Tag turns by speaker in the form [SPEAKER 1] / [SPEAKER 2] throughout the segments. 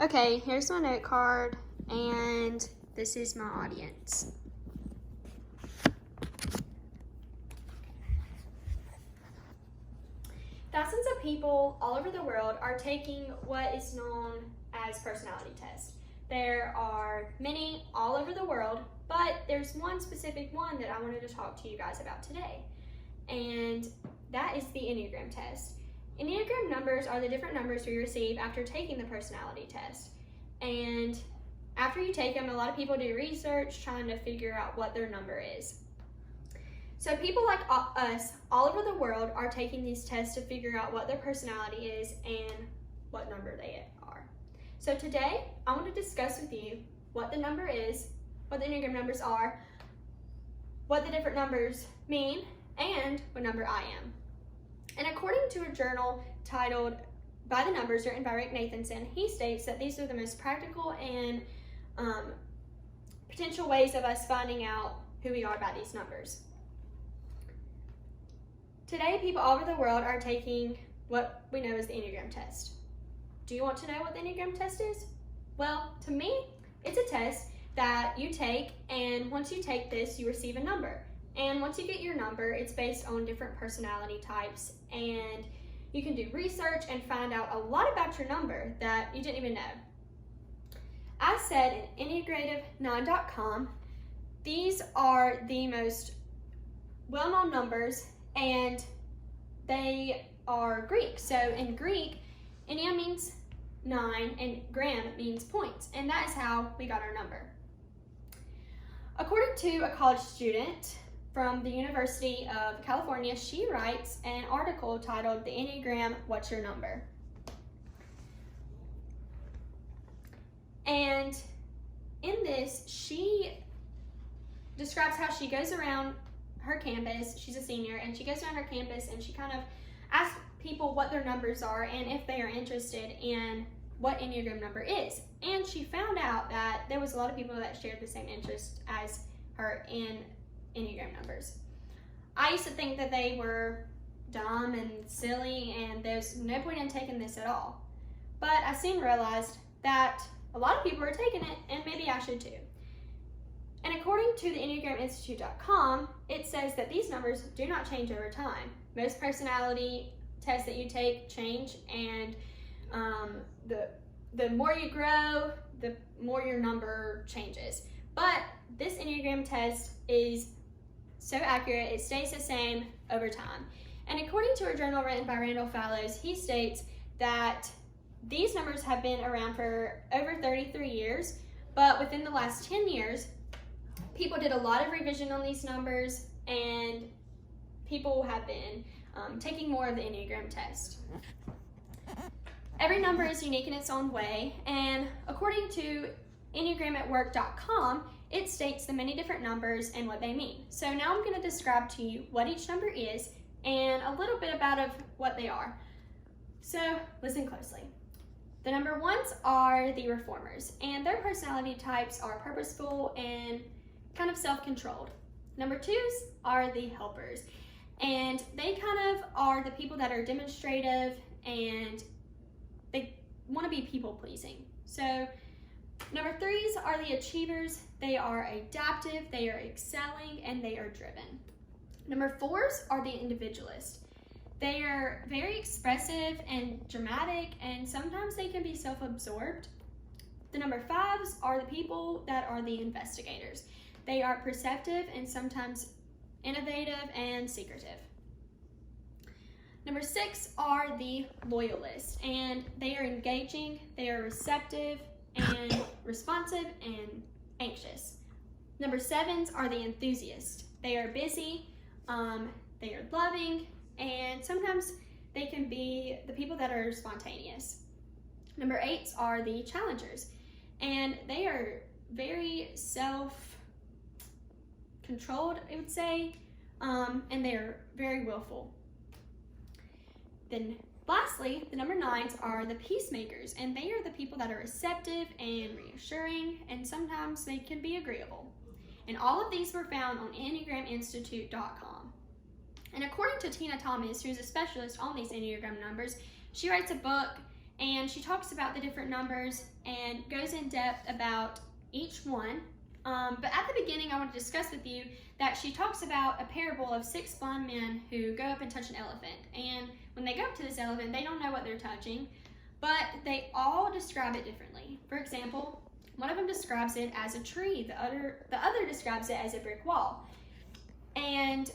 [SPEAKER 1] Okay, here's my note card, and this is my audience. Thousands of people all over the world are taking what is known as personality tests. There are many all over the world, but there's one specific one that I wanted to talk to you guys about today, and that is the Enneagram test. Enneagram numbers are the different numbers we receive after taking the personality test. And after you take them, a lot of people do research trying to figure out what their number is. So people like us all over the world are taking these tests to figure out what their personality is and what number they are. So today, I want to discuss with you what the number is, what the Enneagram numbers are, what the different numbers mean, and what number I am. And according to a journal titled By the Numbers, written by Rick Nathanson, he states that these are the most practical and potential ways of us finding out who we are by these numbers. Today, people all over the world are taking what we know as the Enneagram test. Do you want to know what the Enneagram test is? Well, to me, it's a test that you take, and once you take this, you receive a number. And once you get your number, it's based on different personality types, and you can do research and find out a lot about your number that you didn't even know. As said in Enneagrade9.com, these are the most well-known numbers, and they are Greek. So in Greek, Ennea means 9 and gram means points, and that is how we got our number. According to a college student from the University of California, she writes an article titled The Enneagram, What's Your Number? And in this, she describes how she goes around her campus. She's a senior, and she goes around her campus and she kind of asks people what their numbers are and if they are interested in what Enneagram number is. And she found out that there was a lot of people that shared the same interest as her in Enneagram numbers. I used to think that they were dumb and silly, and there's no point in taking this at all. But I soon realized that a lot of people are taking it, and maybe I should too. And according to the EnneagramInstitute.com, it says that these numbers do not change over time. Most personality tests that you take change, and the more you grow, the more your number changes. But this Enneagram test is so accurate, it stays the same over time. And according to a journal written by Randall Fallows, he states that these numbers have been around for over 33 years, but within the last 10 years, people did a lot of revision on these numbers, and people have been taking more of the Enneagram test. Every number is unique in its own way, and according to EnneagramAtWork.com, it states the many different numbers and what they mean. So now I'm going to describe to you what each number is and a little bit about what they are. So listen closely. The number ones are the reformers, and their personality types are purposeful and kind of self-controlled. Number twos are the helpers, and they kind of are the people that are demonstrative and they want to be people-pleasing. So number threes are the achievers. They are adaptive, they are excelling, and they are driven. Number fours are the individualists. They are very expressive and dramatic, and sometimes they can be self-absorbed. The number fives are the people that are the investigators. They are perceptive and sometimes innovative and secretive. Number six are the loyalists, and they are engaging, they are receptive and responsive and anxious. Number sevens are the enthusiasts. They are busy, they are loving, and sometimes they can be the people that are spontaneous. Number eights are the challengers, and they are very self-controlled, I would say, and they are very willful. Then lastly, the number nines are the peacemakers, and they are the people that are receptive and reassuring, and sometimes they can be agreeable. And all of these were found on EnneagramInstitute.com. And according to Tina Thomas, who's a specialist on these Enneagram numbers, she writes a book and she talks about the different numbers and goes in depth about each one. But at the beginning, I want to discuss with you that she talks about a parable of 6 blind men who go up and touch an elephant. And when they go up to this elephant, they don't know what they're touching, but they all describe it differently. For example, one of them describes it as a tree, the other describes it as a brick wall. And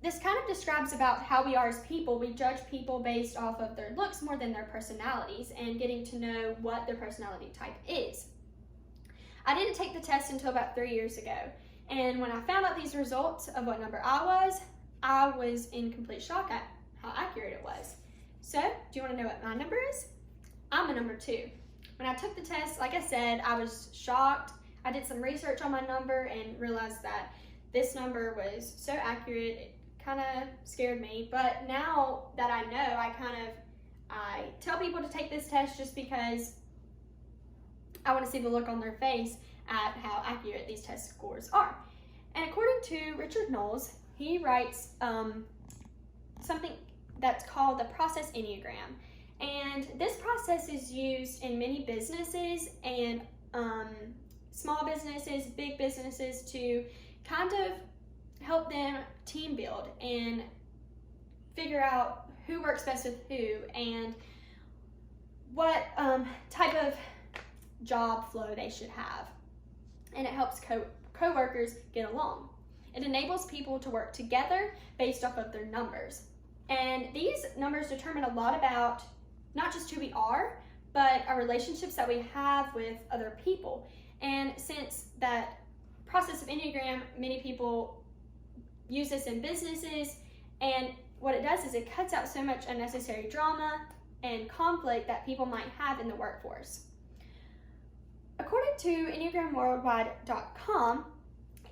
[SPEAKER 1] this kind of describes about how we are as people. We judge people based off of their looks more than their personalities and getting to know what their personality type is. I didn't take the test until about 3 years ago. And when I found out these results of what number I was in complete shock at how accurate it was. So, do you want to know what my number is? I'm a number 2. When I took the test, like I said, I was shocked. I did some research on my number and realized that this number was so accurate, it kind of scared me. But now that I know, I tell people to take this test just because I want to see the look on their face at how accurate these test scores are. And according to Richard Knowles, he writes something that's called the process Enneagram. And this process is used in many businesses and small businesses, big businesses, to kind of help them team build and figure out who works best with who and what type of job flow they should have. And it helps co-workers get along. It enables people to work together based off of their numbers. And these numbers determine a lot about not just who we are, but our relationships that we have with other people. And since that process of Enneagram, many people use this in businesses, and what it does is it cuts out so much unnecessary drama and conflict that people might have in the workforce. According to EnneagramWorldwide.com,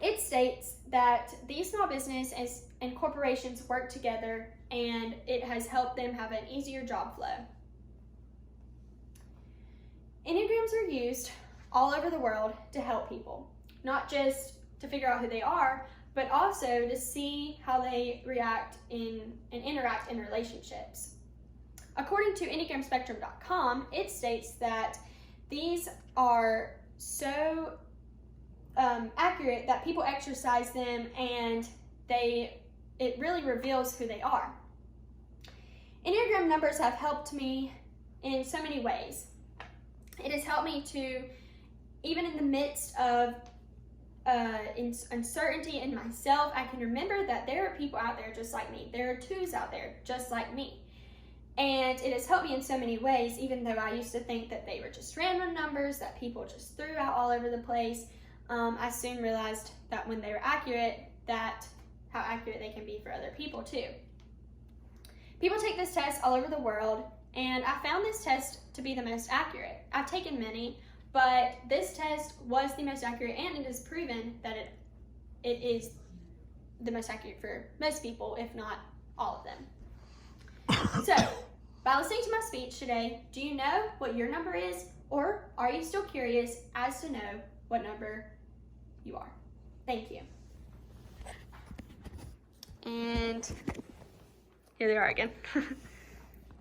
[SPEAKER 1] it states that these small businesses and corporations work together and it has helped them have an easier job flow. Enneagrams are used all over the world to help people, not just to figure out who they are, but also to see how they react and interact in relationships. According to EnneagramSpectrum.com, it states that these are so accurate that people exercise them and it really reveals who they are. Enneagram numbers have helped me in so many ways. It has helped me to, even in the midst of uncertainty in myself, I can remember that there are people out there just like me. There are 2s out there just like me. And it has helped me in so many ways, even though I used to think that they were just random numbers that people just threw out all over the place. I soon realized that when they were accurate, how accurate they can be for other people too. People take this test all over the world, and I found this test to be the most accurate. I've taken many, but this test was the most accurate, and it is proven that it is the most accurate for most people, if not all of them. So, by listening to my speech today, do you know what your number is, or are you still curious as to know what number you are? Thank you. And here they are again.